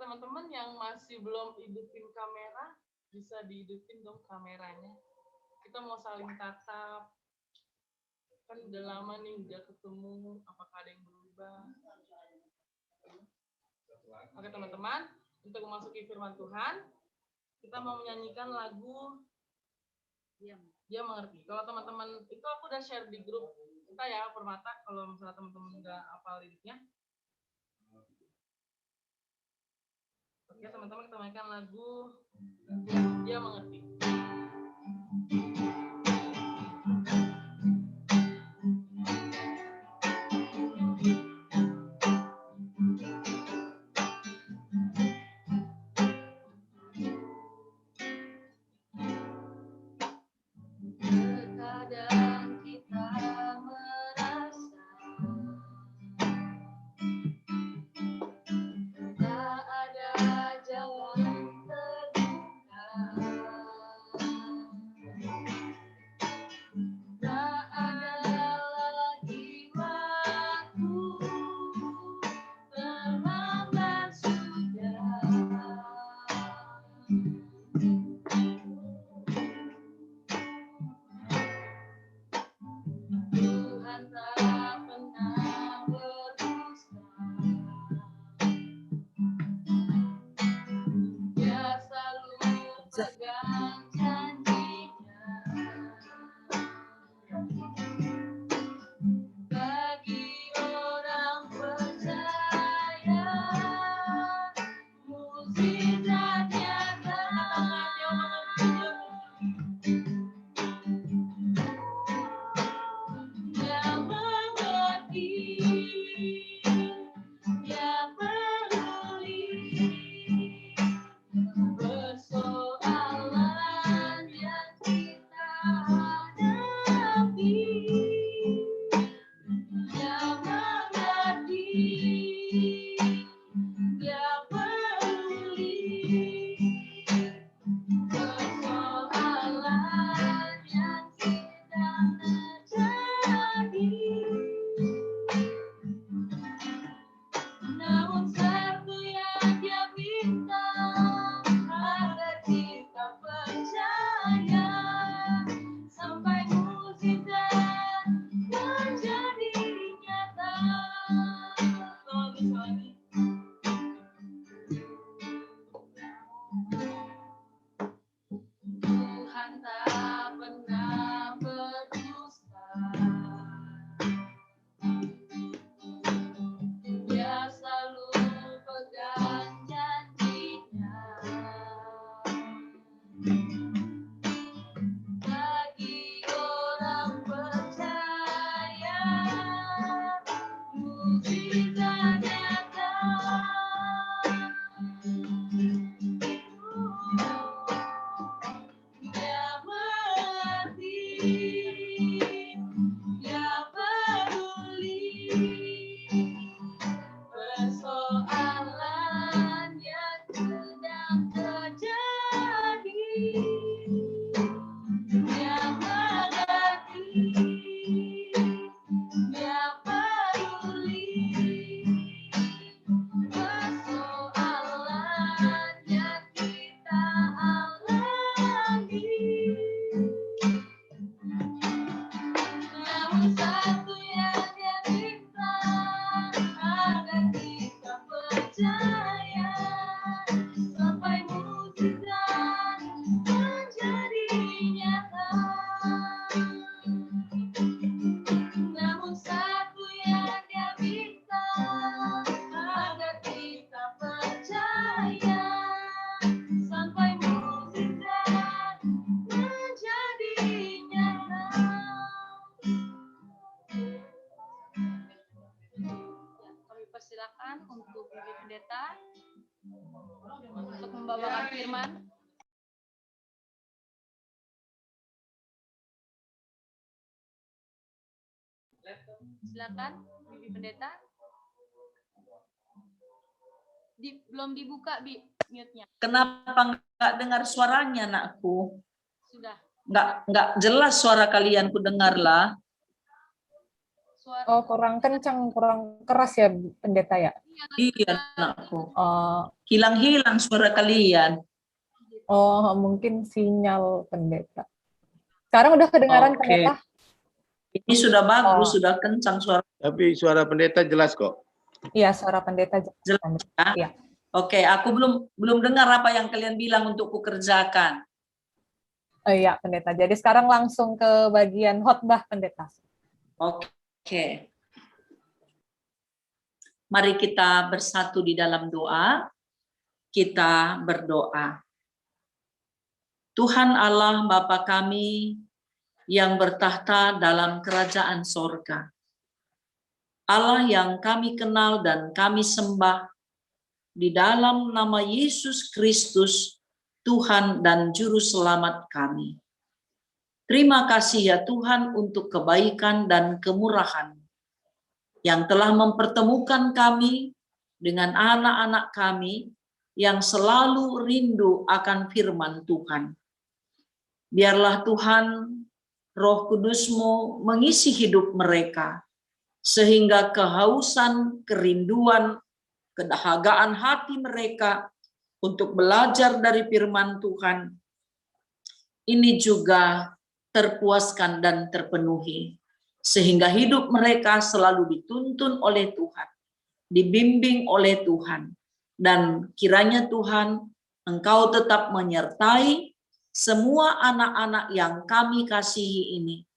teman-teman yang masih belum hidupin kamera, bisa dihidupin dong kameranya. Kita mau saling tatap. Kan udah lama nih nggak ketemu, apakah ada yang berubah? Oke teman-teman, untuk memasuki firman Tuhan, kita mau menyanyikan lagu Dia Mengerti. Kalau teman-teman, itu aku udah share di grup kita ya, Permata, kalau misalnya teman-teman nggak hafal liriknya. Oke teman-teman, kita mainkan lagu Dia Mengerti. Terkadang kita merasa tak ada jalan terbuka, tak ada lagi waktu, terlambat sudah. Tuhan tak pernah berdusta, Dia selalu pegang janjinya. Bagi orang percaya, mukjizat nyata. Dia mengerti, Dia peduli persoalan yang kita hadapi. Dia mengerti, Dia peduli persoalan yang sedang terjadi. Namun satu yang Dia minta, agar kita percaya sampai mukjizat menjadi nyata. Tuhan tak pernah berdusta, Dia selalu pegang janjinya. Bagi orang percaya, mukjizat nyata. Dia mengerti, Dia peduli persoalan yang sedang terjadi. Dia mengerti, Dia peduli persoalan yang kita alami. Namun satu yang Dia minta, agar kita percaya sampai mukjizat menjadi nyata. Namun satu yang Dia minta, agar kita percaya sampai mukjizat menjadi nyata. Kami persilakan untuk Ibu Pendeta untuk membawakan firman. Silakan Bibi Pendeta. Belum dibuka mute-nya. Kenapa nggak dengar suaranya, anakku? Sudah. Nggak jelas suara kalian, ku dengarlah. Suara Oh, kurang kencang, kurang keras ya, pendeta ya? Iya, anakku. Oh, Hilang-hilang suara kalian. oh, mungkin sinyal pendeta. Sekarang udah kedengaran Oke. pendeta? Ini sudah bagus, Oh. sudah kencang suara. Tapi suara pendeta jelas kok. Iya, suara pendeta jelas. Jelas, pendeta. ya? Iya. Oke, aku belum dengar apa yang kalian bilang untuk kukerjakan. Oh, iya, pendeta. Jadi sekarang langsung ke bagian khotbah, pendeta. Oke. Mari kita bersatu di dalam doa. Kita berdoa. Tuhan Allah Bapa kami yang bertahta dalam kerajaan sorga. Allah yang kami kenal dan kami sembah di dalam nama Yesus Kristus, Tuhan dan Juru Selamat kami. Terima kasih ya Tuhan untuk kebaikan dan kemurahan yang telah mempertemukan kami dengan anak-anak kami yang selalu rindu akan firman Tuhan. Biarlah Tuhan, Roh Kudus-Mu mengisi hidup mereka, sehingga kehausan, kerinduan, kedahagaan hati mereka untuk belajar dari firman Tuhan, ini juga terpuaskan dan terpenuhi, sehingga hidup mereka selalu dituntun oleh Tuhan, dibimbing oleh Tuhan, dan kiranya Tuhan, Engkau tetap menyertai semua anak-anak yang kami kasihi ini,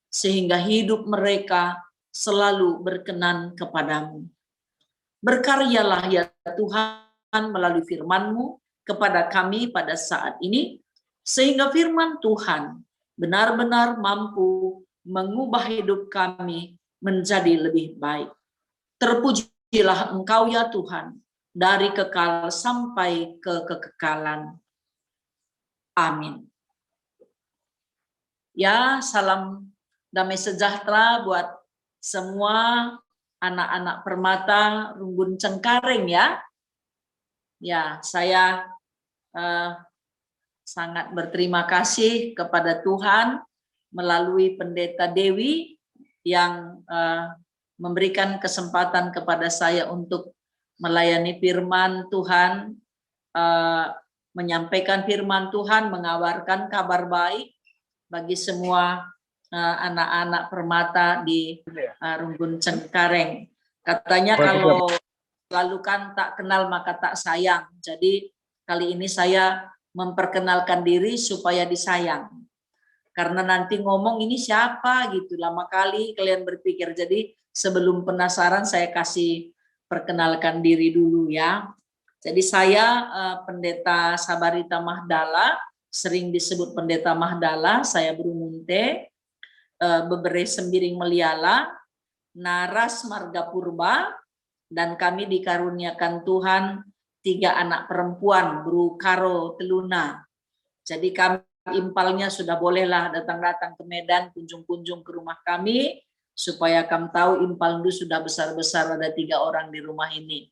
sehingga hidup mereka selalu berkenan kepadamu. Berkaryalah ya Tuhan melalui firman-Mu kepada kami pada saat ini, sehingga firman Tuhan benar-benar mampu mengubah hidup kami menjadi lebih baik. Terpujilah Engkau ya Tuhan, dari kekal sampai ke kekekalan. Amin. Ya, salam damai sejahtera buat semua anak-anak Permata Rumbun Cengkareng ya. Ya, saya sangat berterima kasih kepada Tuhan melalui Pendeta Dewi yang memberikan kesempatan kepada saya untuk melayani firman Tuhan, menyampaikan firman Tuhan, mengabarkan kabar baik bagi semua anak-anak Permata di Rumbun Cengkareng. Katanya kalau selalu kan tak kenal maka tak sayang. Jadi kali ini saya memperkenalkan diri supaya disayang. Karena nanti ngomong ini siapa gitu, lama kali kalian berpikir. Jadi sebelum penasaran saya kasih perkenalkan diri dulu ya. Jadi saya Pendeta Sabarita Mahdala, sering disebut Pendeta Mahdala, saya Brumunte, Bebere Sembiring Meliala, Naras Marga Purba, dan kami dikaruniakan Tuhan 3 anak perempuan, Bru Karo Teluna. Jadi kami impalnya sudah bolehlah datang-datang ke Medan, kunjung-kunjung ke rumah kami, supaya kamu tahu impal itu sudah besar-besar, ada 3 orang di rumah ini.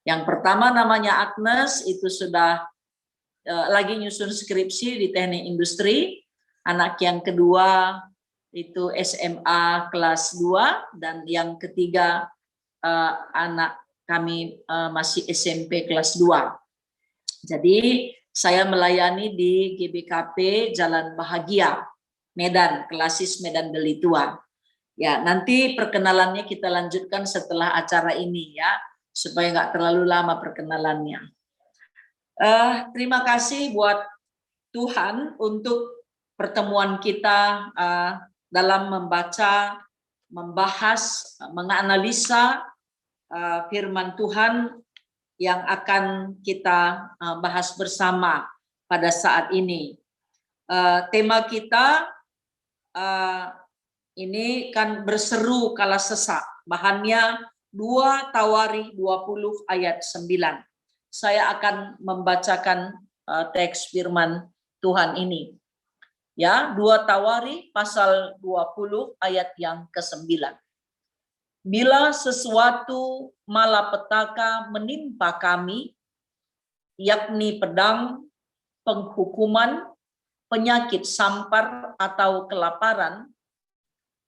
Yang pertama namanya Agnes, itu sudah lagi nyusun skripsi di teknik industri. Anak yang kedua itu SMA kelas 2, dan yang ketiga anak kami masih SMP kelas 2. Jadi saya melayani di GBKP Jalan Bahagia, Medan, Klasis Medan Delitua. Ya, nanti perkenalannya kita lanjutkan setelah acara ini ya, supaya nggak terlalu lama perkenalannya. Terima kasih buat Tuhan untuk pertemuan kita dalam membaca, membahas, menganalisa firman Tuhan yang akan kita bahas bersama pada saat ini. Tema kita ini kan berseru kala sesak. Bahannya 2 Tawari 20 ayat 9. Saya akan membacakan teks firman Tuhan ini. Ya, 2 Tawari pasal 20 ayat yang ke-9. Bila sesuatu malapetaka menimpa kami, yakni pedang, penghukuman, penyakit sampar atau kelaparan,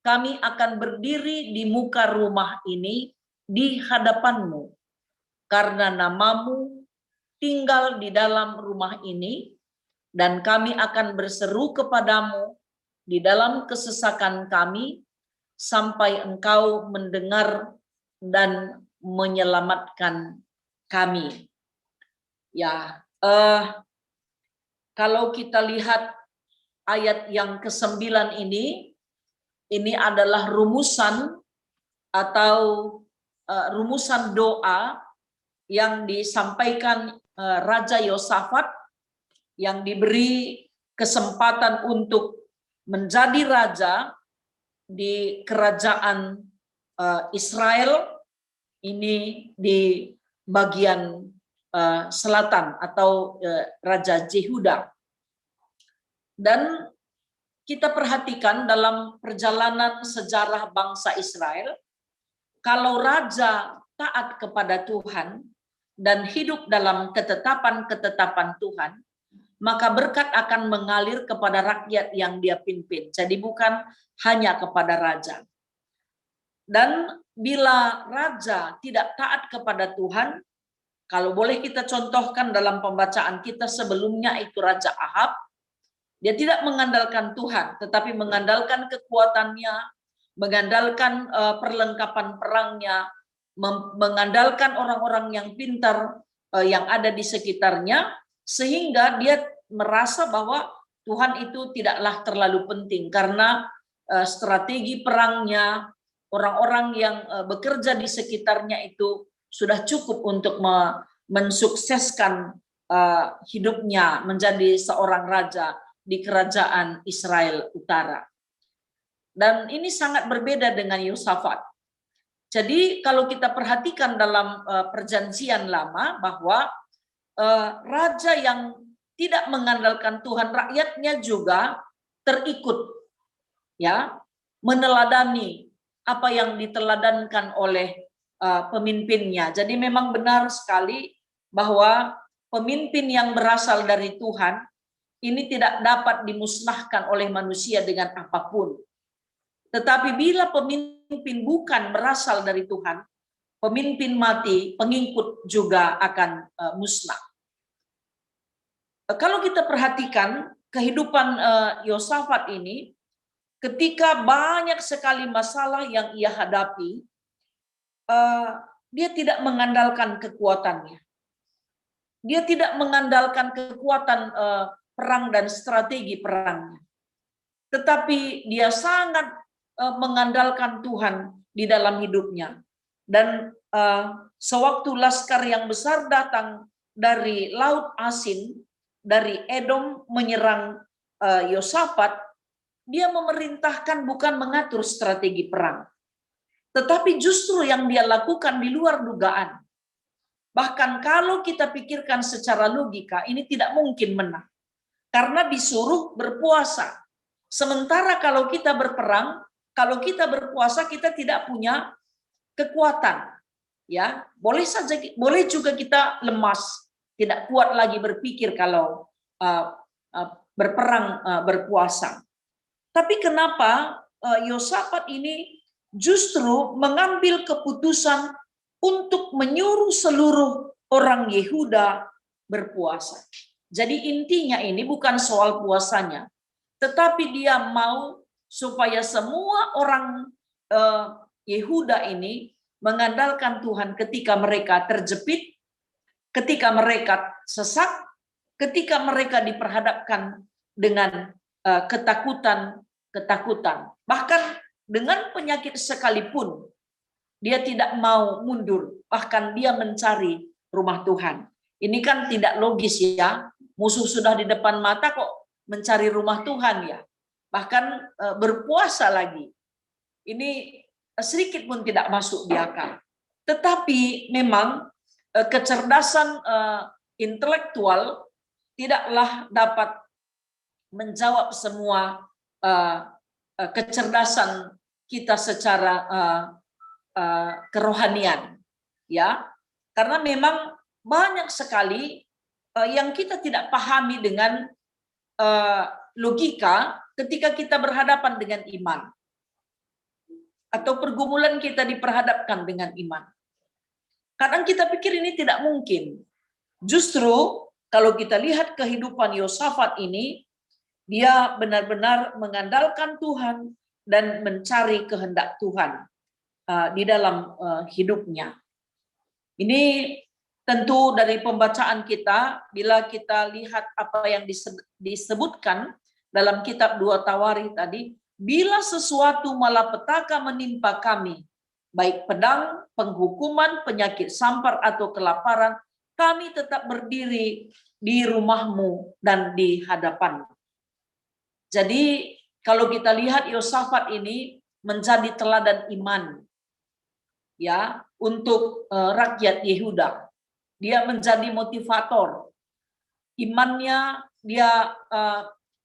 kami akan berdiri di muka rumah ini di hadapanmu, karena namamu tinggal di dalam rumah ini, dan kami akan berseru kepadamu di dalam kesesakan kami, sampai engkau mendengar dan menyelamatkan kami. Ya, kalau kita lihat ayat yang ke-9 ini adalah rumusan atau rumusan doa yang disampaikan Raja Yosafat yang diberi kesempatan untuk menjadi raja di kerajaan Israel ini di bagian selatan atau Raja Yehuda. Dan kita perhatikan dalam perjalanan sejarah bangsa Israel, kalau raja taat kepada Tuhan dan hidup dalam ketetapan-ketetapan Tuhan, maka berkat akan mengalir kepada rakyat yang dia pimpin. Jadi bukan hanya kepada raja. Dan bila raja tidak taat kepada Tuhan, kalau boleh kita contohkan dalam pembacaan kita sebelumnya itu Raja Ahab, dia tidak mengandalkan Tuhan, tetapi mengandalkan kekuatannya, mengandalkan perlengkapan perangnya, mengandalkan orang-orang yang pintar yang ada di sekitarnya, sehingga dia merasa bahwa Tuhan itu tidaklah terlalu penting karena strategi perangnya, orang-orang yang bekerja di sekitarnya itu sudah cukup untuk mensukseskan hidupnya menjadi seorang raja di kerajaan Israel Utara. Dan ini sangat berbeda dengan Yosafat. Jadi kalau kita perhatikan dalam perjanjian lama bahwa raja yang tidak mengandalkan Tuhan, rakyatnya juga terikut ya meneladani apa yang diteladankan oleh pemimpinnya. Jadi memang benar sekali bahwa pemimpin yang berasal dari Tuhan ini tidak dapat dimusnahkan oleh manusia dengan apapun. Tetapi bila pemimpin bukan berasal dari Tuhan, pemimpin mati, pengikut juga akan musnah. Kalau kita perhatikan kehidupan Yosafat ini, ketika banyak sekali masalah yang ia hadapi, dia tidak mengandalkan kekuatannya. Dia tidak mengandalkan kekuatan perang dan strategi perangnya. Tetapi dia sangat mengandalkan Tuhan di dalam hidupnya. Dan sewaktu laskar yang besar datang dari Laut Asin, dari Edom menyerang Yosafat, dia memerintahkan bukan mengatur strategi perang, tetapi justru yang dia lakukan di luar dugaan. Bahkan kalau kita pikirkan secara logika, ini tidak mungkin menang. Karena disuruh berpuasa. Sementara kalau kita berperang, kalau kita berpuasa, kita tidak punya kekuatan. Ya, boleh juga kita lemas, tidak kuat lagi berpikir kalau berperang berpuasa. Tapi kenapa Yosafat ini justru mengambil keputusan untuk menyuruh seluruh orang Yehuda berpuasa. Jadi intinya ini bukan soal puasanya, tetapi dia mau supaya semua orang Yehuda ini mengandalkan Tuhan ketika mereka terjepit, ketika mereka sesat, ketika mereka diperhadapkan dengan ketakutan. Bahkan dengan penyakit sekalipun, dia tidak mau mundur, bahkan dia mencari rumah Tuhan. Ini kan tidak logis ya, musuh sudah di depan mata kok mencari rumah Tuhan ya. Bahkan berpuasa lagi. Ini sedikit pun tidak masuk di akal. Tetapi memang kecerdasan intelektual tidaklah dapat menjawab semua kecerdasan kita secara kerohanian, ya, karena memang banyak sekali yang kita tidak pahami dengan logika ketika kita berhadapan dengan iman. atau pergumulan kita diperhadapkan dengan iman. Kadang kita pikir ini tidak mungkin. Justru kalau kita lihat kehidupan Yosafat ini, dia benar-benar mengandalkan Tuhan dan mencari kehendak Tuhan di dalam hidupnya. Ini tentu dari pembacaan kita, bila kita lihat apa yang disebutkan dalam kitab 2 Tawarikh tadi, bila sesuatu malapetaka menimpa kami, baik pedang, penghukuman, penyakit sampar atau kelaparan, kami tetap berdiri di rumahmu dan di hadapanmu. Jadi kalau kita lihat Yosafat ini menjadi teladan iman ya untuk rakyat Yehuda. Dia menjadi motivator. Imannya dia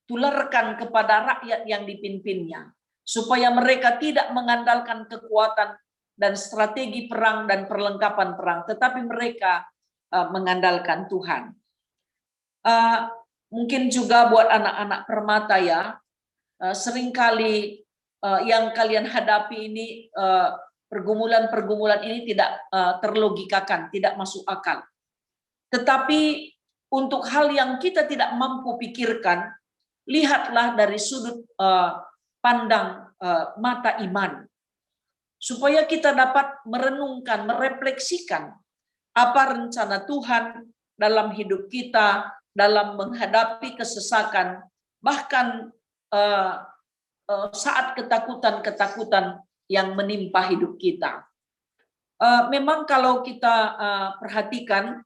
tularkan kepada rakyat yang dipimpinnya supaya mereka tidak mengandalkan kekuatan dan strategi perang dan perlengkapan perang, tetapi mereka mengandalkan Tuhan. Mungkin juga buat anak-anak permata ya, seringkali yang kalian hadapi ini pergumulan-pergumulan ini tidak terlogikakan, tidak masuk akal. Tetapi untuk hal yang kita tidak mampu pikirkan, lihatlah dari sudut pandang mata iman. Supaya kita dapat merenungkan, merefleksikan apa rencana Tuhan dalam hidup kita, dalam menghadapi kesesakan, bahkan saat ketakutan-ketakutan yang menimpa hidup kita. Memang kalau kita perhatikan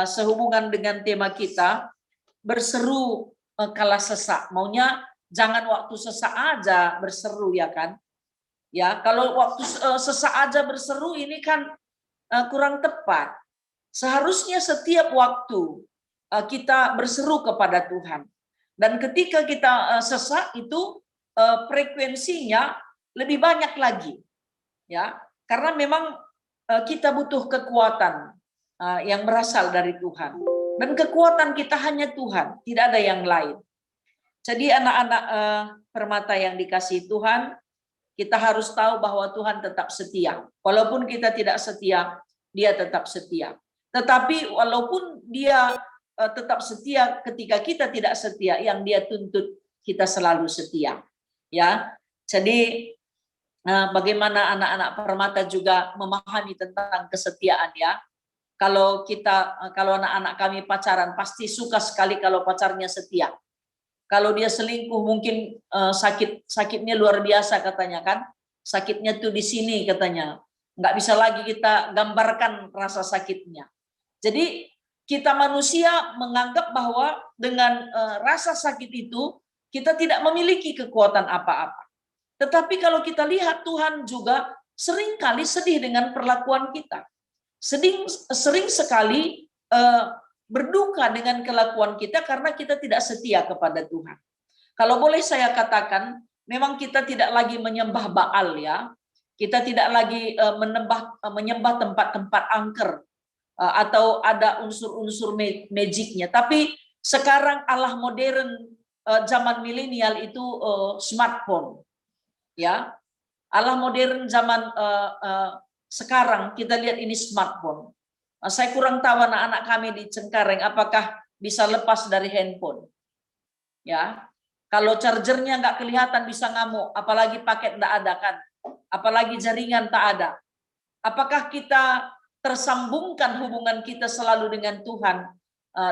sehubungan dengan tema kita, berseru kala sesak, maunya jangan waktu sesak aja berseru ya kan? Ya, kalau waktu sesak aja berseru ini kan kurang tepat. Seharusnya setiap waktu kita berseru kepada Tuhan. Dan ketika kita sesak itu frekuensinya lebih banyak lagi. Ya, karena memang kita butuh kekuatan yang berasal dari Tuhan. Dan kekuatan kita hanya Tuhan, tidak ada yang lain. Jadi anak-anak permata yang dikasihi Tuhan, kita harus tahu bahwa Tuhan tetap setia. Walaupun kita tidak setia, Dia tetap setia. Tetapi walaupun Dia tetap setia ketika kita tidak setia, yang Dia tuntut kita selalu setia. Ya, jadi bagaimana anak-anak permata juga memahami tentang kesetiaan ya. Kalau anak-anak kami pacaran pasti suka sekali kalau pacarnya setia. Kalau dia selingkuh mungkin sakitnya luar biasa katanya kan. Sakitnya tuh di sini katanya. Nggak bisa lagi kita gambarkan rasa sakitnya. Jadi kita manusia menganggap bahwa dengan rasa sakit itu kita tidak memiliki kekuatan apa-apa. Tetapi kalau kita lihat Tuhan juga seringkali sedih dengan perlakuan kita. Sering sekali berduka dengan kelakuan kita karena kita tidak setia kepada Tuhan. Kalau boleh saya katakan, memang kita tidak lagi menyembah Baal ya. Kita tidak lagi menyembah tempat-tempat angker atau ada unsur-unsur magicnya. Tapi sekarang Allah modern zaman milenial itu smartphone. Ya. Allah modern zaman sekarang kita lihat ini smartphone. Saya kurang tahu anak-anak kami di Cengkareng apakah bisa lepas dari handphone. Ya, kalau chargernya nggak kelihatan bisa ngamuk, apalagi paket nggak ada kan, apalagi jaringan tak ada. Apakah kita tersambungkan hubungan kita selalu dengan Tuhan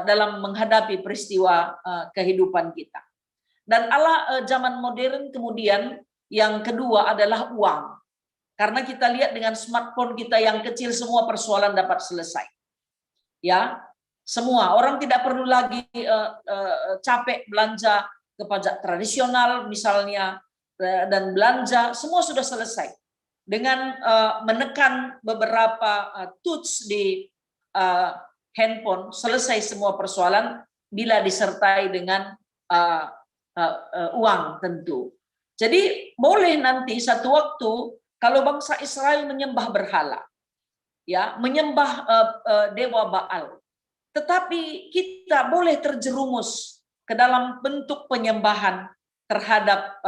dalam menghadapi peristiwa kehidupan kita? Dan Allah zaman modern kemudian yang kedua adalah uang. Karena kita lihat dengan smartphone kita yang kecil semua persoalan dapat selesai. Ya, semua orang tidak perlu lagi capek belanja ke pajak tradisional misalnya dan belanja, semua sudah selesai. Dengan menekan beberapa touch di handphone selesai semua persoalan bila disertai dengan uang tentu. Jadi boleh nanti satu waktu kalau bangsa Israel menyembah berhala, ya, menyembah dewa Baal, tetapi kita boleh terjerumus ke dalam bentuk penyembahan terhadap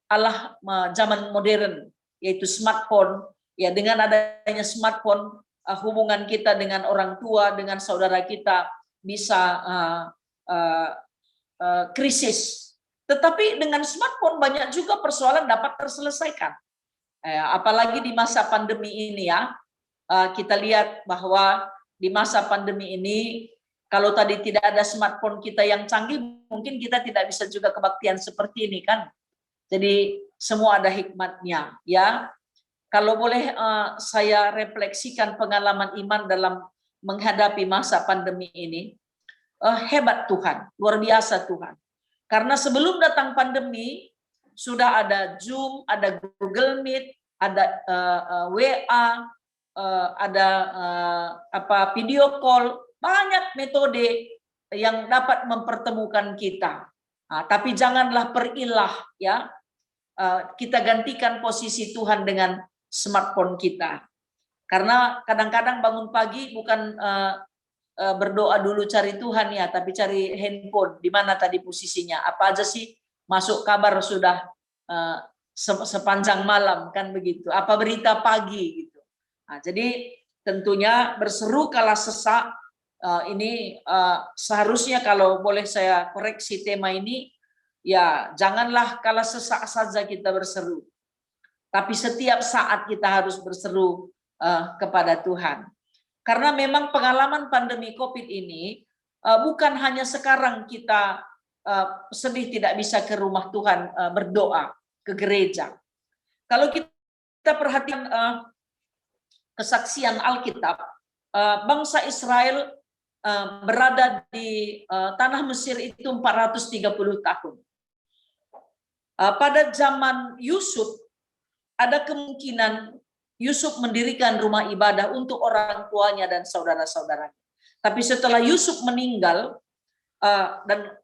ala zaman modern, yaitu smartphone. Ya, dengan adanya smartphone, hubungan kita dengan orang tua, dengan saudara kita bisa krisis. Tetapi dengan smartphone banyak juga persoalan dapat terselesaikan. Apalagi di masa pandemi ini ya, kita lihat bahwa di masa pandemi ini, kalau tadi tidak ada smartphone kita yang canggih, mungkin kita tidak bisa juga kebaktian seperti ini kan. Jadi semua ada hikmatnya ya. Kalau boleh saya refleksikan pengalaman iman dalam menghadapi masa pandemi ini, hebat Tuhan, luar biasa Tuhan. Karena sebelum datang pandemi, sudah ada Zoom, ada Google Meet, ada WA, ada video call, banyak metode yang dapat mempertemukan kita. Tapi janganlah perilah ya, kita gantikan posisi Tuhan dengan smartphone kita. Karena kadang-kadang bangun pagi bukan berdoa dulu cari Tuhan ya, tapi cari handphone, di mana tadi posisinya, apa aja sih, masuk kabar sudah sepanjang malam kan begitu, apa berita pagi gitu. Jadi tentunya berseru kala sesak, ini seharusnya kalau boleh saya koreksi tema ini, ya janganlah kala sesak saja kita berseru, tapi setiap saat kita harus berseru kepada Tuhan. Karena memang pengalaman pandemi COVID ini bukan hanya sekarang kita sedih tidak bisa ke rumah Tuhan berdoa, ke gereja. Kalau kita perhatikan kesaksian Alkitab, bangsa Israel berada di tanah Mesir itu 430 tahun. Pada zaman Yusuf, ada kemungkinan Yusuf mendirikan rumah ibadah untuk orang tuanya dan saudara-saudaranya. Tapi setelah Yusuf meninggal, dan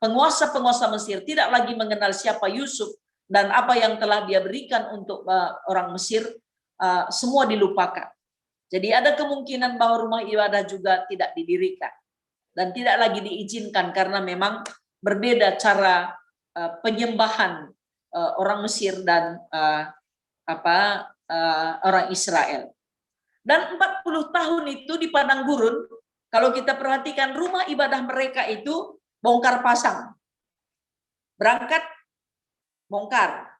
penguasa-penguasa Mesir tidak lagi mengenal siapa Yusuf dan apa yang telah dia berikan untuk orang Mesir, semua dilupakan. Jadi ada kemungkinan bahwa rumah ibadah juga tidak didirikan dan tidak lagi diizinkan karena memang berbeda cara penyembahan orang Mesir dan orang Israel. Dan 40 tahun itu di padang gurun, kalau kita perhatikan rumah ibadah mereka itu bongkar pasang. Berangkat, bongkar.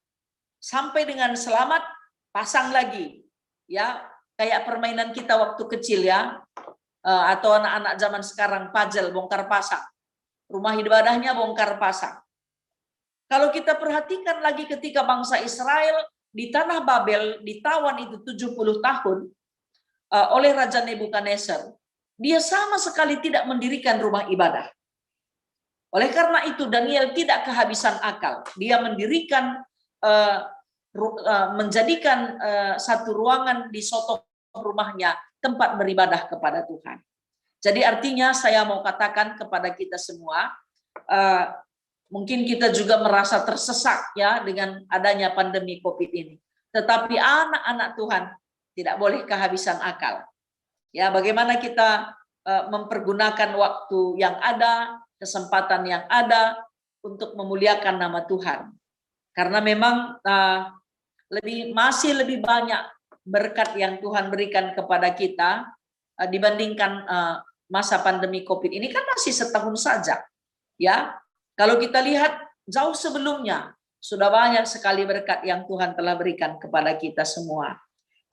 Sampai dengan selamat, pasang lagi. Ya, kayak permainan kita waktu kecil ya, atau anak-anak zaman sekarang puzzle, bongkar pasang. Rumah ibadahnya bongkar pasang. Kalau kita perhatikan lagi ketika bangsa Israel di tanah Babel ditawan itu 70 tahun oleh Raja Nebukadnezar, dia sama sekali tidak mendirikan rumah ibadah. Oleh karena itu Daniel tidak kehabisan akal. Dia mendirikan, menjadikan satu ruangan di soto rumahnya tempat beribadah kepada Tuhan. Jadi artinya saya mau katakan kepada kita semua, mungkin kita juga merasa tersesak ya dengan adanya pandemi COVID ini. Tetapi anak-anak Tuhan tidak boleh kehabisan akal. Ya, bagaimana kita mempergunakan waktu yang ada, kesempatan yang ada untuk memuliakan nama Tuhan. Karena memang masih lebih banyak berkat yang Tuhan berikan kepada kita dibandingkan masa pandemi COVID ini kan masih setahun saja. Ya, kalau kita lihat jauh sebelumnya sudah banyak sekali berkat yang Tuhan telah berikan kepada kita semua.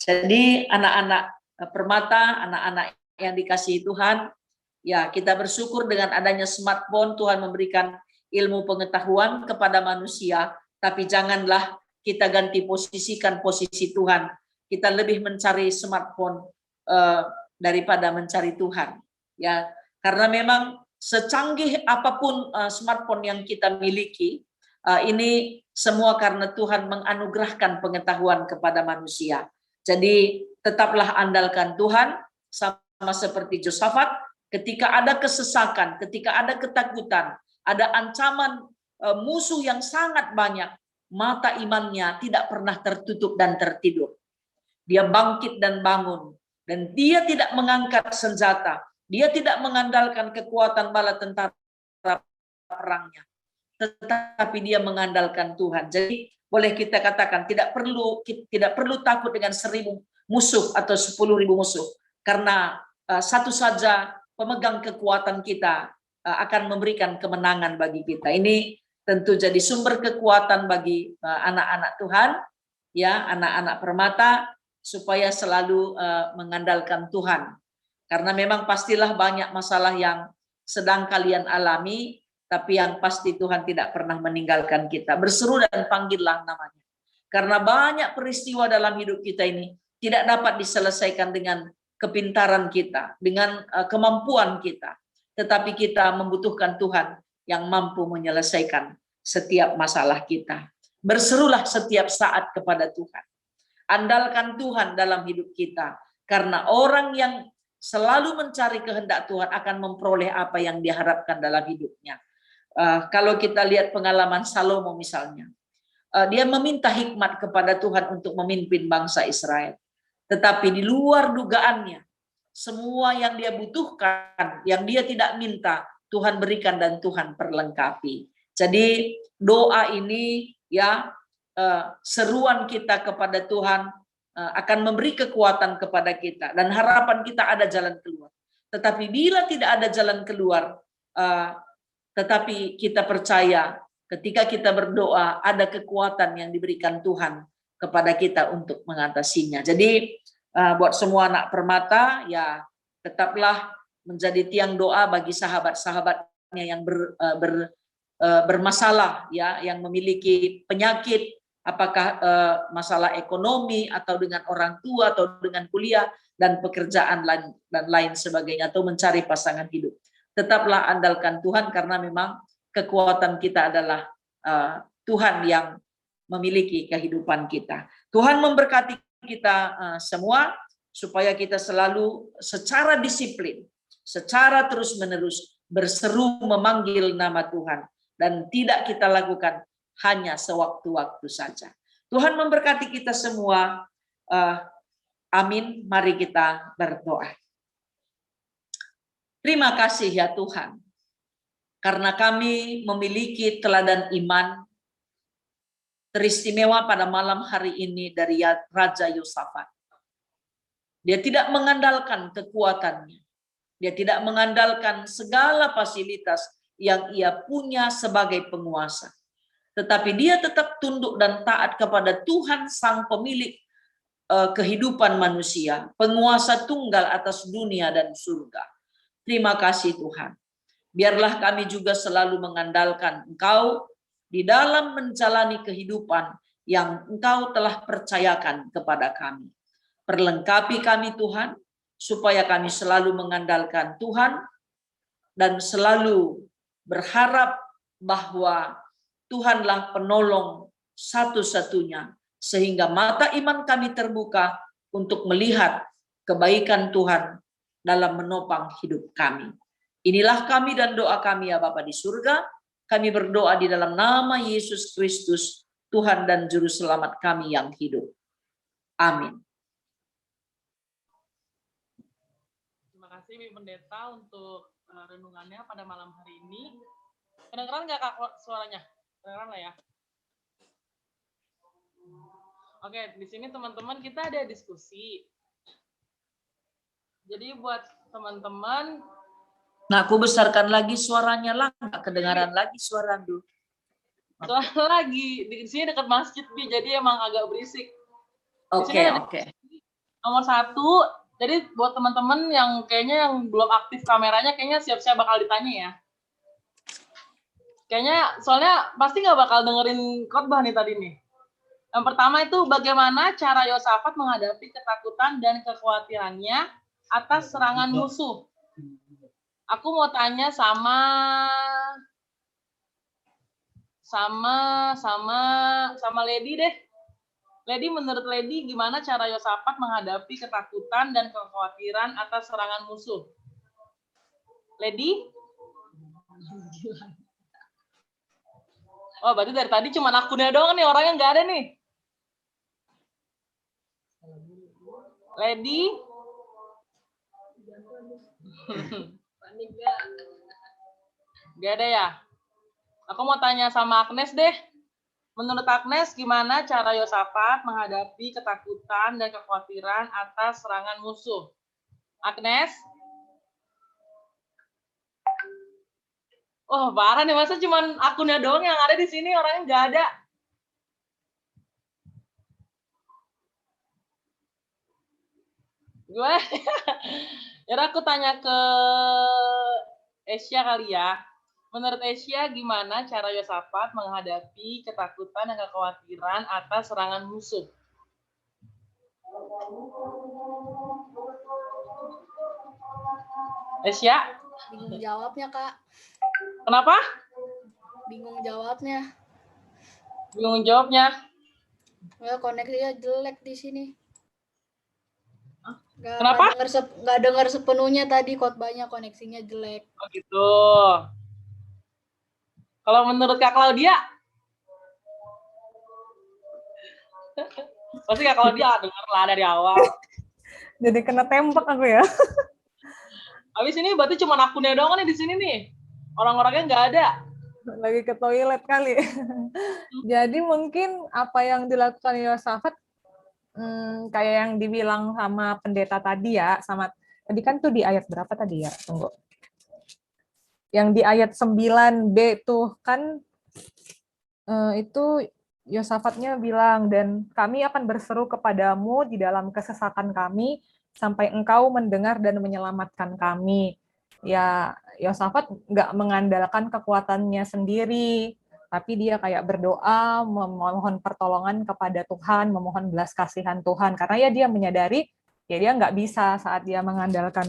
Jadi anak-anak permata, anak-anak yang dikasihi Tuhan, ya kita bersyukur dengan adanya smartphone Tuhan memberikan ilmu pengetahuan kepada manusia, tapi janganlah kita ganti posisikan posisi Tuhan. Kita lebih mencari smartphone daripada mencari Tuhan. Ya, karena memang secanggih apapun smartphone yang kita miliki, ini semua karena Tuhan menganugerahkan pengetahuan kepada manusia. Jadi tetaplah andalkan Tuhan, sama seperti Josafat, ketika ada kesesakan, ketika ada ketakutan, ada ancaman musuh yang sangat banyak, mata imannya tidak pernah tertutup dan tertidur. Dia bangkit dan bangun, dan dia tidak mengangkat senjata, dia tidak mengandalkan kekuatan bala tentara perangnya. tetapi dia mengandalkan Tuhan. Jadi boleh kita katakan tidak perlu takut dengan 1000 musuh atau 10.000 musuh, karena satu saja pemegang kekuatan kita akan memberikan kemenangan bagi kita. Ini tentu jadi sumber kekuatan bagi anak-anak Tuhan, ya, anak-anak permata, supaya selalu mengandalkan Tuhan. Karena memang pastilah banyak masalah yang sedang kalian alami, tapi yang pasti Tuhan tidak pernah meninggalkan kita. Berseru dan panggillah namanya. Karena banyak peristiwa dalam hidup kita ini tidak dapat diselesaikan dengan kepintaran kita, dengan kemampuan kita. Tetapi kita membutuhkan Tuhan yang mampu menyelesaikan setiap masalah kita. Berserulah setiap saat kepada Tuhan. Andalkan Tuhan dalam hidup kita. Karena orang yang selalu mencari kehendak Tuhan akan memperoleh apa yang diharapkan dalam hidupnya. Kalau kita lihat pengalaman Salomo misalnya, dia meminta hikmat kepada Tuhan untuk memimpin bangsa Israel. Tetapi di luar dugaannya, semua yang dia butuhkan, yang dia tidak minta, Tuhan berikan dan Tuhan perlengkapi. Jadi doa ini, ya, seruan kita kepada Tuhan akan memberi kekuatan kepada kita, dan harapan kita ada jalan keluar. Tetapi bila tidak ada jalan keluar, tetapi kita percaya ketika kita berdoa ada kekuatan yang diberikan Tuhan kepada kita untuk mengatasinya. Jadi buat semua anak permata, ya, tetaplah menjadi tiang doa bagi sahabat-sahabatnya yang bermasalah, ya, yang memiliki penyakit, apakah masalah ekonomi atau dengan orang tua atau dengan kuliah dan pekerjaan dan lain sebagainya, atau mencari pasangan hidup. Tetaplah andalkan Tuhan, karena memang kekuatan kita adalah Tuhan yang memiliki kehidupan kita. Tuhan memberkati kita semua supaya kita selalu secara disiplin, secara terus-menerus berseru memanggil nama Tuhan, dan tidak kita lakukan hanya sewaktu-waktu saja. Tuhan memberkati kita semua. Amin. Mari kita berdoa. Terima kasih ya Tuhan, karena kami memiliki teladan iman teristimewa pada malam hari ini dari Raja Yosafat. Dia tidak mengandalkan kekuatannya. Dia tidak mengandalkan segala fasilitas yang ia punya sebagai penguasa. Tetapi dia tetap tunduk dan taat kepada Tuhan sang pemilik kehidupan manusia, penguasa tunggal atas dunia dan surga. Terima kasih Tuhan. Biarlah kami juga selalu mengandalkan Engkau di dalam menjalani kehidupan yang Engkau telah percayakan kepada kami. Perlengkapi kami Tuhan, supaya kami selalu mengandalkan Tuhan dan selalu berharap bahwa Tuhanlah penolong satu-satunya, sehingga mata iman kami terbuka untuk melihat kebaikan Tuhan dalam menopang hidup kami. Inilah kami dan doa kami ya Bapa di surga. Kami berdoa di dalam nama Yesus Kristus, Tuhan dan Juru Selamat kami yang hidup. Amin. Terima kasih Ibu Pendeta untuk renungannya pada malam hari ini. Kedengeran nggak Kak suaranya? Kedengeran lah ya. Oke, di sini teman-teman kita ada diskusi. Jadi buat teman-teman, Nah, aku besarkan lagi suaranya lah, nggak kedengaran lagi suara dulu. soalnya lagi di sini dekat masjid Bi, jadi emang agak berisik. Oke. Nomor 1, jadi buat teman-teman yang kayaknya yang belum aktif kameranya, kayaknya siap-siap bakal ditanya ya. Kayaknya soalnya pasti nggak bakal dengerin khotbah nih tadi nih. Yang pertama itu bagaimana cara Yosafat menghadapi ketakutan dan kekhawatirannya atas serangan musuh. Aku mau tanya sama Lady deh. Lady, menurut Lady gimana cara Yosafat menghadapi ketakutan dan kekhawatiran atas serangan musuh? Lady? Oh, berarti dari tadi cuma akunnya doang nih, orangnya nggak ada nih. Lady? Gak ada ya? Aku mau tanya sama Agnes deh. Menurut Agnes, gimana cara Yosafat menghadapi ketakutan dan kekhawatiran atas serangan musuh? Agnes? Oh, parah nih, masa cuman akunnya doang yang ada di sini, orangnya nggak ada. Gue, ya aku tanya ke Asia kali ya. Menurut Asia, gimana cara Yosafat menghadapi ketakutan dan kekhawatiran atas serangan musuh? Asia? Bingung jawabnya, Kak. Kenapa? Bingung jawabnya. Bingung jawabnya. Ya, koneksinya jelek di sini. Kenapa? Nggak dengar sepenuhnya tadi khotbahnya, koneksinya jelek. Oh gitu. Kalau menurut Kak Claudia? Pasti Kak Claudia dengar lah dari awal. Jadi kena tembak aku ya. Habis ini berarti cuma akunnya doang nih di sini nih. Orang-orangnya nggak ada. Lagi ke toilet kali. Jadi mungkin apa yang dilakukan Yosafat kayak yang dibilang sama pendeta tadi ya, sama tadi kan tuh di ayat berapa tadi ya? Tunggu. Yang di ayat 9b tuh kan itu Yosafatnya bilang, dan kami akan berseru kepadamu di dalam kesesakan kami sampai engkau mendengar dan menyelamatkan kami. Ya, Yosafat nggak mengandalkan kekuatannya sendiri, tapi dia kayak berdoa, memohon pertolongan kepada Tuhan, memohon belas kasihan Tuhan, karena ya dia menyadari ya dia nggak bisa saat dia mengandalkan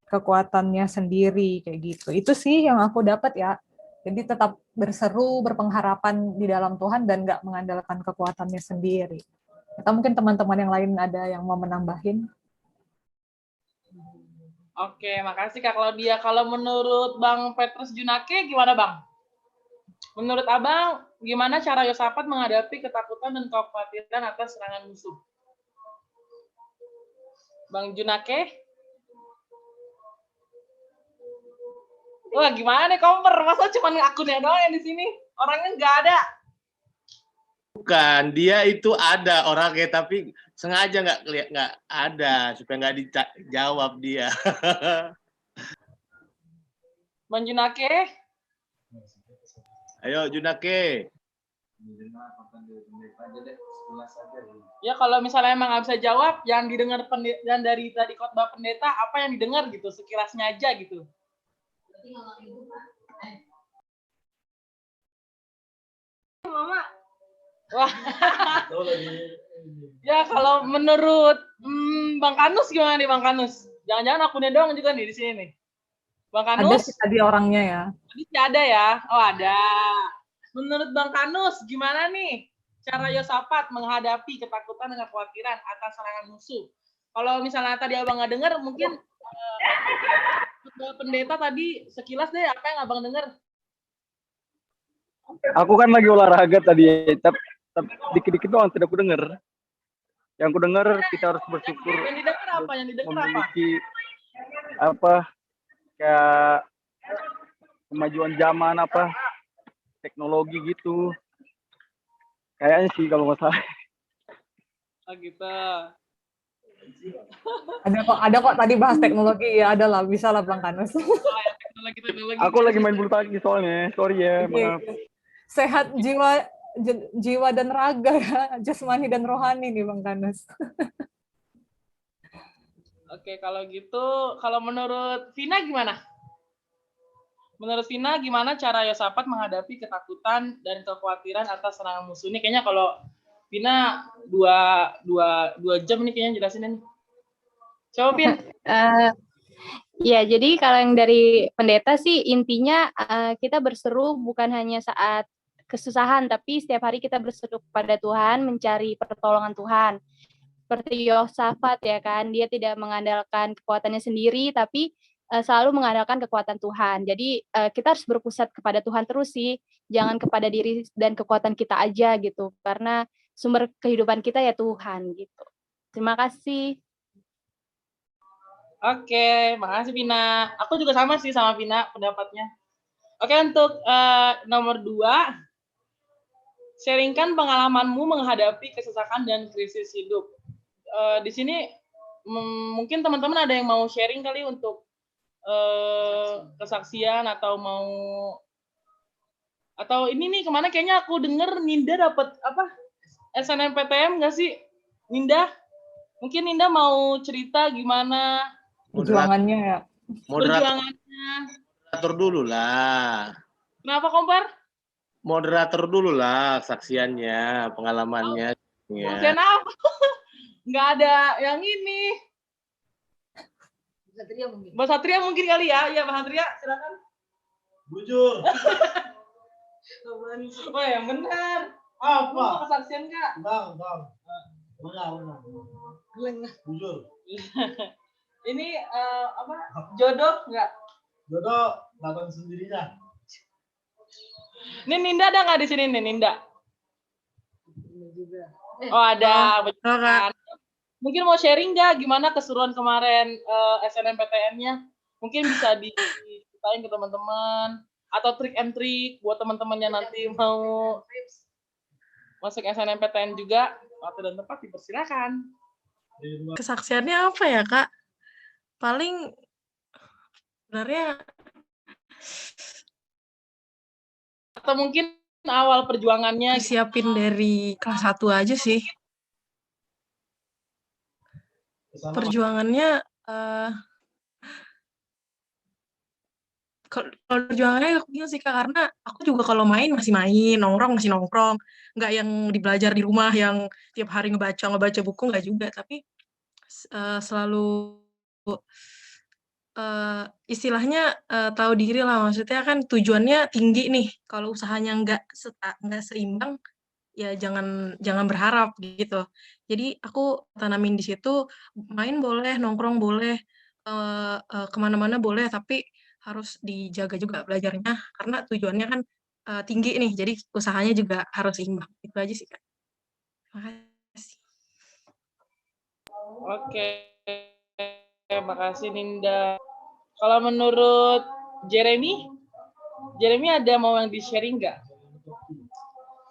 kekuatannya sendiri kayak gitu. Itu sih yang aku dapat ya. Jadi tetap berseru, berpengharapan di dalam Tuhan dan nggak mengandalkan kekuatannya sendiri. Atau mungkin teman-teman yang lain ada yang mau menambahin? Oke, makasih Kak Claudia. Kalau menurut Bang Petrus Junake, gimana Bang? Menurut Abang, gimana cara Yosafat menghadapi ketakutan dan kekhawatiran atas serangan musuh? Bang Junake? Wah, gimana nih Komper? Masa cuma akunnya doang yang di sini? Orangnya nggak ada. Bukan, dia itu ada orangnya, tapi sengaja nggak ada supaya nggak dijawab dia. Bang Junake? Ayo Junake. Ya kalau misalnya emang nggak bisa jawab, yang didengar yang dari tadi khotbah pendeta, apa yang didengar gitu, sekilasnya aja gitu. Mama. Wah. Ya kalau menurut Bang Kanus gimana nih Bang Kanus? Jangan-jangan akunnya doang juga nih di sini nih. Bang Ada Kanus? sih tadi orangnya ya. Tadi ada ya? Oh ada. Menurut Bang Kanus gimana nih cara Yosafat menghadapi ketakutan dan kekhawatiran atas serangan musuh? Kalau misalnya tadi abang nggak dengar, mungkin pendeta tadi sekilas deh apa yang abang dengar? Aku kan lagi olahraga tadi, tapi dikit-dikit doang tidak aku dengar. Yang aku dengar kita harus bersyukur. Yang didengar apa? Yang didengar apa? Memiliki apa kayak kemajuan zaman apa teknologi gitu. Kayaknya sih kalau nggak salah. Oh gitu. Ada kok tadi bahas teknologi ya, ada lah, bisa lah Bang Kanus. Oh, ya, teknologi. Aku lagi main bulu tangkis soalnya, sorry ya, maaf. Sehat jiwa dan raga ya, jasmani dan rohani nih Bang Kanus. Oke, kalau gitu, kalau menurut Vina gimana? Menurut Vina gimana cara Yosafat menghadapi ketakutan dan kekhawatiran atas serangan musuh? Ini kayaknya kalau Vina dua jam nih kayaknya jelasin ini. Coba Vin. Ya, jadi kalau yang dari pendeta sih intinya kita berseru bukan hanya saat kesusahan, tapi setiap hari kita berseru kepada Tuhan, mencari pertolongan Tuhan. Seperti Yosafat ya kan, dia tidak mengandalkan kekuatannya sendiri, tapi selalu mengandalkan kekuatan Tuhan. Jadi kita harus berpusat kepada Tuhan terus sih, jangan kepada diri dan kekuatan kita aja gitu, karena sumber kehidupan kita ya Tuhan gitu. Terima kasih. Oke, makasih Vina. Aku juga sama sih sama Vina pendapatnya. Oke, untuk nomor 2, sharingkan pengalamanmu menghadapi kesesakan dan krisis hidup. Di sini mungkin teman-teman ada yang mau sharing kali untuk kesaksian atau ini nih kemana kayaknya aku denger Ninda dapat apa SNMPTN nggak sih Ninda? Mungkin Ninda mau cerita gimana Perjuangannya ya. perjuangannya. Moderator dulu lah. Kenapa Kompar? Moderator dulu lah saksiannya, pengalamannya. Saksian apa? Nggak ada yang ini. Mbak Satria mungkin kali ya. Ya, Mbak Satria, silakan. Bujur. Oh ya, benar. Apa? Mau kesaksian nggak? Enggak. Benar. Bujur. Ini apa? Jodoh nggak? Jodoh datang sendirinya. Ini Ninda ada nggak di sini nih, Ninda? Oh, ada. Beneran. Mungkin mau sharing nggak gimana keseruan kemarin SNMPTN-nya? Mungkin bisa diceritain ke teman-teman atau trik and trik buat teman-temannya nanti mau masuk SNMPTN juga. Waktu dan tempat dipersilakan. Kesaksiannya apa ya, Kak? Paling sebenarnya atau mungkin awal perjuangannya siapin dari kelas 1 aja sih. Perjuangannya kalau perjuangannya aku sih Kak, karena aku juga kalau main masih main, nongkrong masih nongkrong, nggak yang dibelajar di rumah yang tiap hari ngebaca buku nggak juga, tapi selalu istilahnya tahu diri lah, maksudnya kan tujuannya tinggi nih, kalau usahanya nggak seimbang ya jangan berharap gitu. Jadi aku tanamin di situ main boleh, nongkrong boleh, kemana-mana boleh, tapi harus dijaga juga belajarnya karena tujuannya kan tinggi nih, jadi usahanya juga harus seimbang. Itu aja sih Kak. Makasih. Oke, makasih Ninda. Kalau menurut Jeremy ada mau yang di-sharing nggak?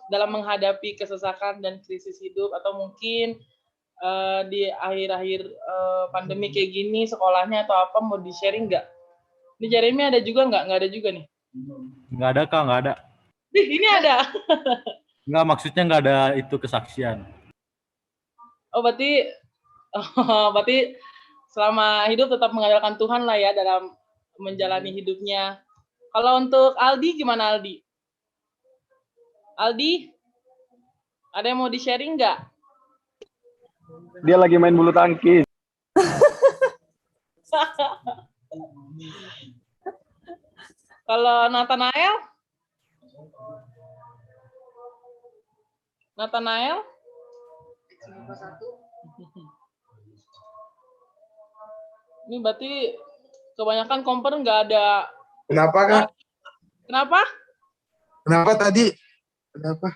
Dalam menghadapi kesesakan dan krisis hidup, atau mungkin di akhir-akhir pandemi kayak gini, sekolahnya atau apa, mau di-sharing nggak? Ini Jeremy ada juga nggak? Nggak ada juga nih? Nggak ada, Kak, nggak ada. Ini ada. Nggak, maksudnya nggak ada itu kesaksian. Oh, berarti selama hidup tetap mengandalkan Tuhan lah ya dalam menjalani hidupnya. Kalau untuk Aldi gimana Aldi? Aldi, ada yang mau di-sharing nggak? Dia lagi main bulu tangkis. Kalau Nathanael? Ini berarti kebanyakan komper nggak ada. Kenapa, Kak? Kenapa? Kenapa tadi? Kenapa?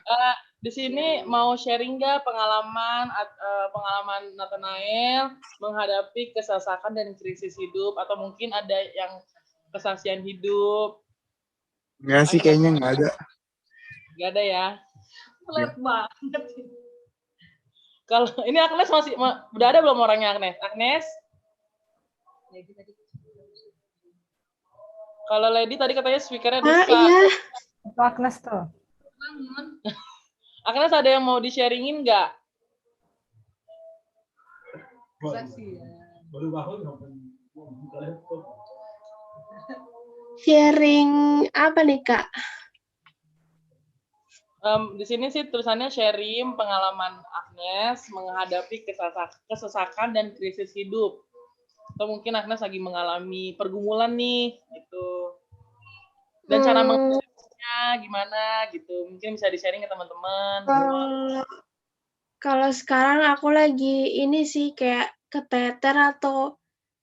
Di sini mau sharing nggak pengalaman Nathanael menghadapi kesesakan dan krisis hidup, atau mungkin ada yang kesaksian hidup? Nggak sih, kayaknya nggak ada. Nggak ada ya? Pelit banget. Kalau ini Agnes masih udah ada belum orangnya Agnes? Agnes? Kalau Lady tadi katanya speakernya rusak. Iya. Itu Agnes tuh. Agnes ada yang mau di-sharingin nggak? Sharing apa nih Kak? Di sini sih tulisannya sharing pengalaman Agnes menghadapi kesesakan dan krisis hidup. Atau mungkin Agnes lagi mengalami pergumulan nih, gitu. Dan cara menghadapinya gimana, gitu. Mungkin bisa di-sharing ke teman-teman. Kalau sekarang aku lagi ini sih kayak keteter atau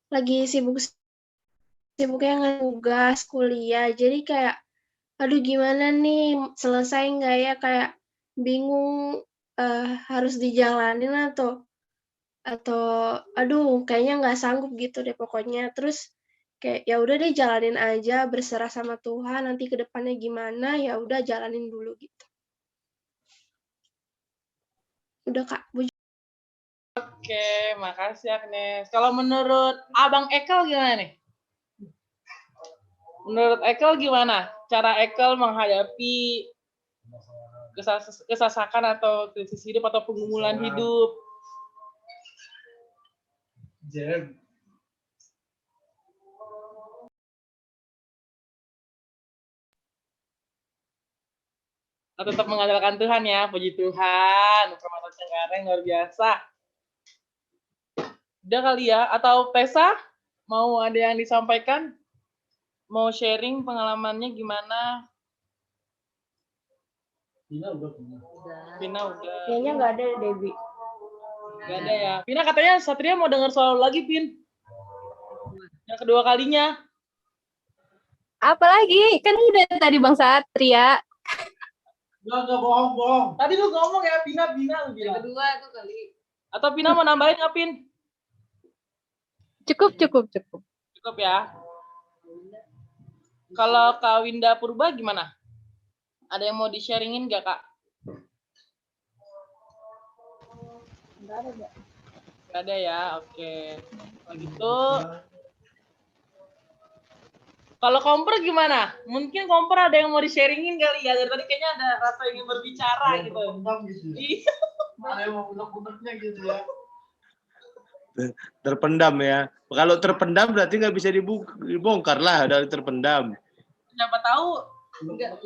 lagi sibuknya tugas kuliah. Jadi kayak, aduh gimana nih selesai nggak ya, kayak bingung harus dijalanin atau aduh kayaknya nggak sanggup gitu deh pokoknya. Terus kayak ya udah deh jalanin aja, berserah sama Tuhan, nanti ke depannya gimana, ya udah jalanin dulu gitu. Udah Kak, Oke, makasih Agnes. Kalau menurut Abang Ekel gimana nih? Menurut Ekel gimana cara Ekel menghadapi kesasakan atau krisis hidup atau pergumulan hidup? Atau tetap mengandalkan Tuhan ya, puji Tuhan. Permata Cengkareng luar biasa. Udah kali ya, atau Tessa mau ada yang disampaikan? Mau sharing pengalamannya gimana? Pina udah. kayaknya nggak ada Debbie. Gak ada ya. Pina katanya Satria mau dengar soal lagi, Pin. Yang kedua kalinya. Apalagi? Kan udah tadi Bang Satria. Enggak bohong. Tadi lu ngomong ya, Pina lu bilang. Yang kedua tuh kali. Atau Pina mau nambahin nggak, Pin? Cukup. Cukup ya. Kalau Kak Winda Purba gimana? Ada yang mau di-sharingin nggak, Kak? Nggak ada ya, oke. Kalau gitu, kalau Komper gimana? Mungkin Komper ada yang mau di-sharingin kali ya. Dari tadi kayaknya ada rasa ingin berbicara gitu. Iya. Ada yang mau unek-uneknya gitu ya. Terpendam ya. Kalau terpendam berarti nggak bisa dibongkar lah dari terpendam. Siapa tahu enggak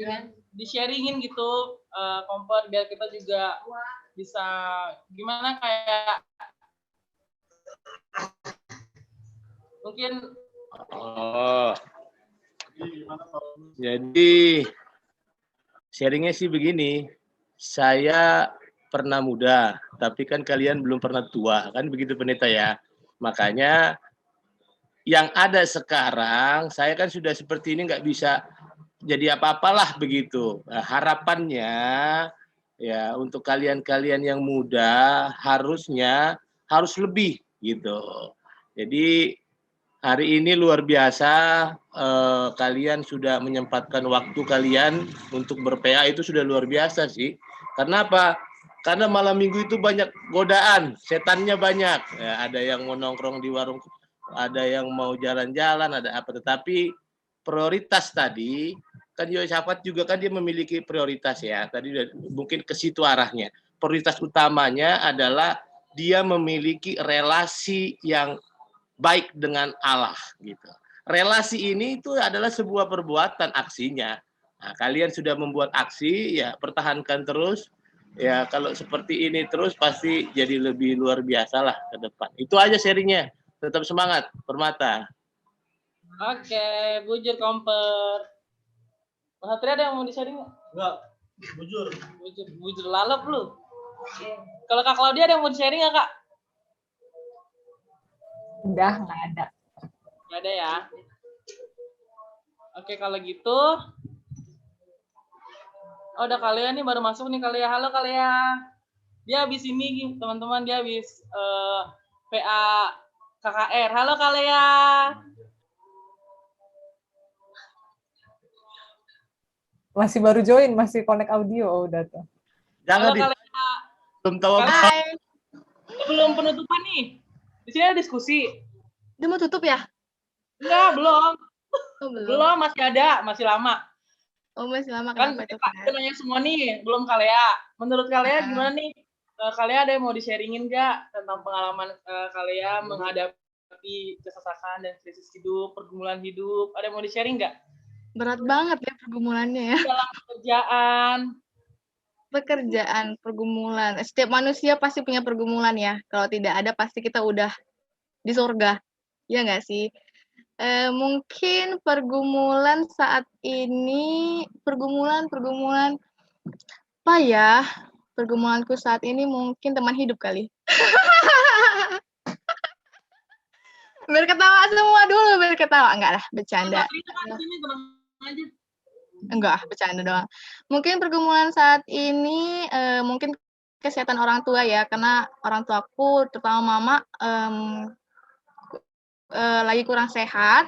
di-sharingin gitu, Komper, biar kita juga bisa gimana kayak mungkin. Oh. Jadi sharingnya sih begini, saya pernah muda, tapi kan kalian belum pernah tua, kan begitu pendeta ya. Makanya yang ada sekarang, saya kan sudah seperti ini nggak bisa jadi apa-apalah begitu. Nah, harapannya ya untuk kalian-kalian yang muda harusnya harus lebih gitu. Jadi hari ini luar biasa kalian sudah menyempatkan waktu kalian untuk ber-PA, itu sudah luar biasa sih. Karena apa? Karena malam minggu itu banyak godaan, setannya banyak. Ya, ada yang mau nongkrong di warung, ada yang mau jalan-jalan, ada apa. Tetapi prioritas tadi, kan Yosafat juga kan dia memiliki prioritas ya. Tadi mungkin ke situ arahnya. Prioritas utamanya adalah dia memiliki relasi yang baik dengan Allah gitu. Relasi ini itu adalah sebuah perbuatan aksinya. Nah, kalian sudah membuat aksi, ya pertahankan terus. Ya kalau seperti ini terus pasti jadi lebih luar biasa lah ke depan. Itu aja sharingnya. Tetap semangat, Permata. Oke, bujur Komper. Mas Satria ada yang mau di-sharing nggak? Enggak, bujur. Bujur lalap lu. Kalau Kak Claudia ada yang mau di-sharing nggak, Kak? Udah, nggak ada. Nggak ada ya. Oke, kalau gitu. Oh, udah Kalea nih baru masuk nih Kalea. Halo Kalea. Dia habis ini teman-teman, dia habis PA KKR. Halo Kalea. Masih baru join, masih connect audio. Oh, udah tuh. Jangan Halo Kalea. belum tahu apa. Belum penutupan nih. Di sini ada diskusi. Udah mau tutup ya? Enggak, belum. Oh, belum. Belum, masih ada, masih lama. Oh, masih lama, Kan kenapa itu? kita nanya semua nih, belum Kalea. Menurut Kalea gimana nih? Kalea ada yang mau di-sharingin nggak tentang pengalaman Kalea menghadapi kesesakan dan krisis hidup, pergumulan hidup? Ada yang mau di-sharing nggak? Berat banget ya pergumulannya ya. Dalam pekerjaan, pergumulan. Setiap manusia pasti punya pergumulan ya. Kalau tidak ada pasti kita udah di surga. Ya nggak sih? Mungkin pergumulan saat ini, pergumulan apa ya? Pergumulanku saat ini mungkin teman hidup kali. Berketawa semua dulu, berketawa. Enggak lah, bercanda. Enggak, bercanda doang. Mungkin pergumulan saat ini mungkin kesehatan orang tua ya, karena orang tuaku terutama mama lagi kurang sehat.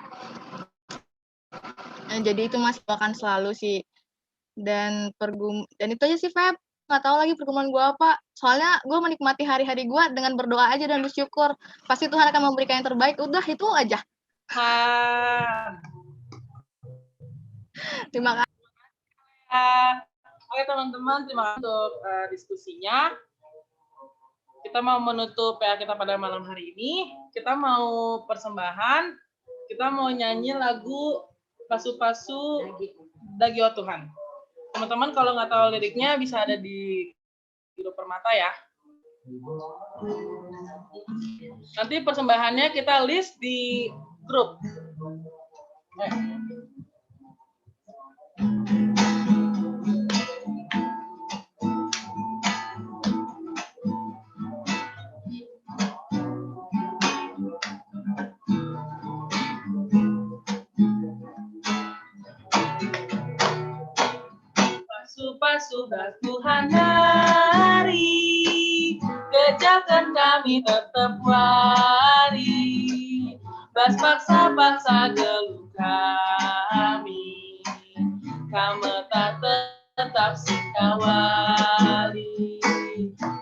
Jadi itu masih akan selalu sih. Dan itu aja sih, Feb. Nggak tahu lagi pergumulan gue apa. Soalnya gue menikmati hari-hari gue dengan berdoa aja dan bersyukur. Pasti Tuhan akan memberikan yang terbaik. Udah, itu aja. Terima kasih. Oke teman-teman, terima kasih untuk diskusinya. Kita mau menutup PA kita pada malam hari ini. Kita mau persembahan. Kita mau nyanyi lagu Pasu-Pasu Dagio Tuhan. Teman-teman kalau nggak tahu liriknya bisa ada di grup Permata ya. Nanti persembahannya kita list di grup. Pasu-pasu Tuhan hari, kejakan kami tetap wari, bas paksa-paksa geluh kami, kamu tak tetap sikawali.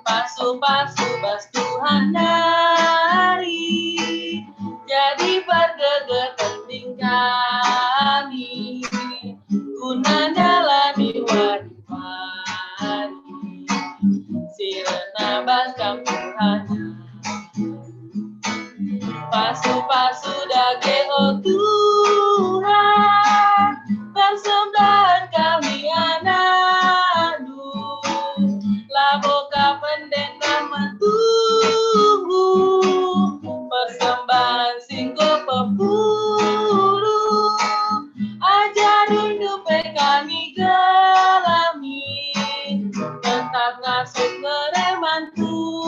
Pasu-pasu bas Tuhan hari, jadi bergeger penting kami, guna jalani wari-wari, sirena baskan Tuhan. Pasu-pasu dageo Tuhan, persembahan kami anakmu, laboka pendeta menunggu, persembahan singko pepuru, ajarin dupe kami gelami, tetap ngasuh ngereman Tuhan.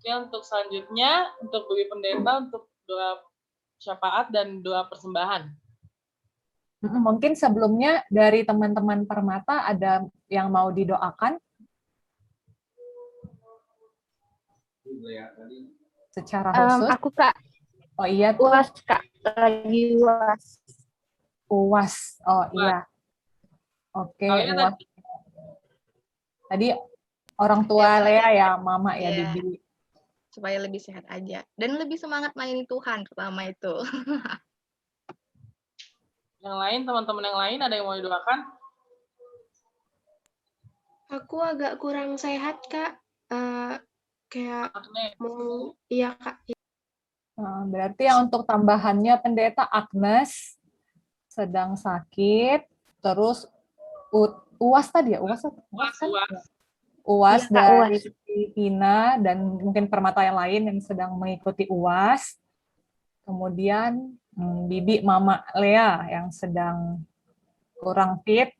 Oke, untuk selanjutnya, untuk Bibi Pendeta, untuk doa syafaat dan doa persembahan. Mungkin sebelumnya dari teman-teman Permata ada yang mau didoakan? Secara khusus? Aku, Kak. Oh iya, UAS, Kak. Lagi UAS. UAS. Oh iya. Oke, UAS. Tadi orang tua Lea ya, Mama ya, Bibi. Supaya lebih sehat aja. Dan lebih semangat melayani Tuhan, pertama itu. Yang lain, teman-teman yang lain, ada yang mau didoakan? Aku agak kurang sehat, Kak. Kayak mau, iya, Kak. Berarti yang untuk tambahannya Pendeta Agnes sedang sakit, terus UAS tadi ya, UAS kan? UAS Iya, Kak, dari Tina dan mungkin Permata yang lain yang sedang mengikuti UAS. Kemudian Bibi Mama Lea yang sedang kurang fit.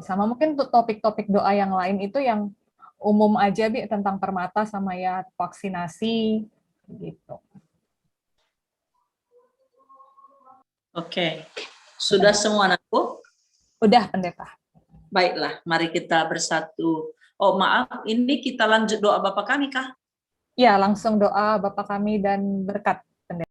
Sama mungkin untuk topik-topik doa yang lain itu yang umum aja, Bi, tentang Permata sama ya vaksinasi gitu. Oke. Sudah semua anakku? Udah, Pendeta. Baiklah, mari kita bersatu. Oh, maaf, ini kita lanjut doa Bapa kami kah? Ya, langsung doa Bapa kami dan berkat.